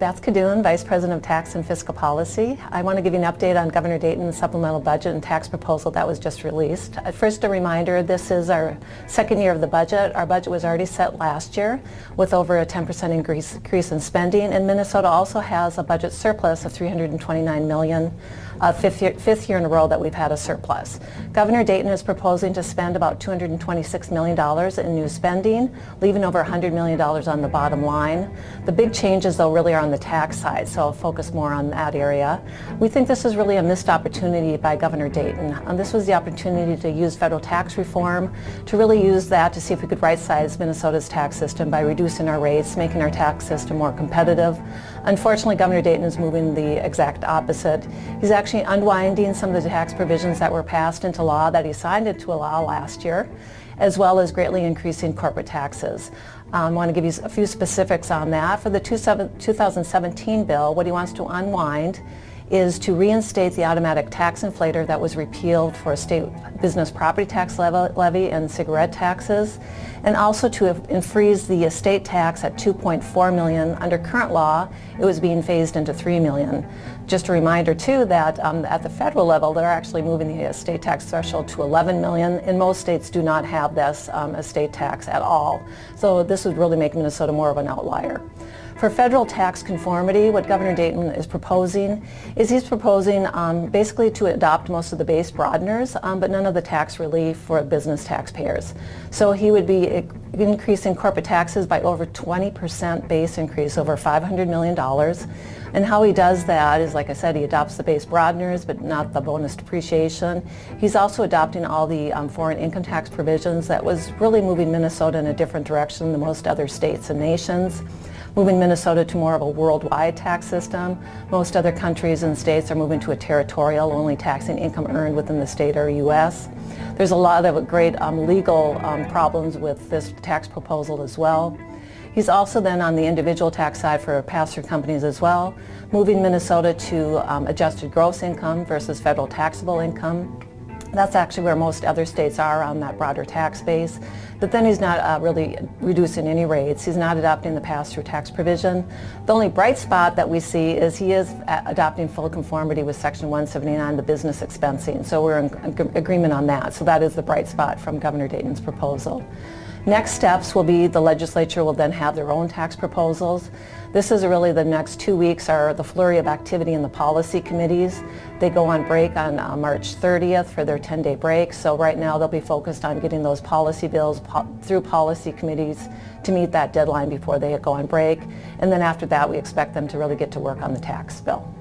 Beth Kadoun, Vice President of Tax and Fiscal Policy. I want to give you an update on Governor Dayton's supplemental budget and tax proposal that was just released. First, a reminder, this is our second year of the budget. Our budget was already set last year with over a 10% increase in spending, and Minnesota also has a budget surplus of $329 million, fifth year in a row that we've had a surplus. Governor Dayton is proposing to spend about $226 million in new spending, leaving over $100 million on the bottom line. The big changes, though, really are on the tax side, so I'll focus more on that area. We think this is really a missed opportunity by Governor Dayton. This was the opportunity to use federal tax reform, to really use that to see if we could right-size Minnesota's tax system by reducing our rates, making our tax system more competitive. Unfortunately, Governor Dayton is moving the exact opposite. He's actually unwinding some of the tax provisions that were passed into law that he signed into law last year, as well as greatly increasing corporate taxes. I want to give you a few specifics on that. For the 2017 bill, what he wants to unwind is to reinstate the automatic tax inflator that was repealed for state business property tax levy and cigarette taxes, and also to freeze the estate tax at $2.4 million. Under current law, it was being phased into $3 million. Just a reminder, too, that at the federal level, they're actually moving the estate tax threshold to $11 million, and most states do not have this estate tax at all. So this would really make Minnesota more of an outlier. For federal tax conformity, what Governor Dayton is proposing is he's proposing basically to adopt most of the base broadeners, but none of the tax relief for business taxpayers. So he would be increasing corporate taxes by over 20% base increase, over $500 million. And how he does that is, like I said, he adopts the base broadeners, but not the bonus depreciation. He's also adopting all the foreign income tax provisions that was really moving Minnesota in a different direction than most other states and nations, moving Minnesota to more of a worldwide tax system. Most other countries and states are moving to a territorial, only taxing income earned within the state or U.S. There's a lot of great legal problems with this tax proposal as well. He's also then on the individual tax side for pass-through companies as well, moving Minnesota to adjusted gross income versus federal taxable income. That's actually where most other states are on that broader tax base. But then he's not really reducing any rates. He's not adopting the pass-through tax provision. The only bright spot that we see is he is adopting full conformity with Section 179, the business expensing. So we're in agreement on that. So that is the bright spot from Governor Dayton's proposal. Next steps will be the legislature will then have their own tax proposals. This is really the next 2 weeks are the flurry of activity in the policy committees. They go on break on March 30th for their 10-day break. So right now they'll be focused on getting those policy bills through policy committees to meet that deadline before they go on break. And then after that we expect them to really get to work on the tax bill.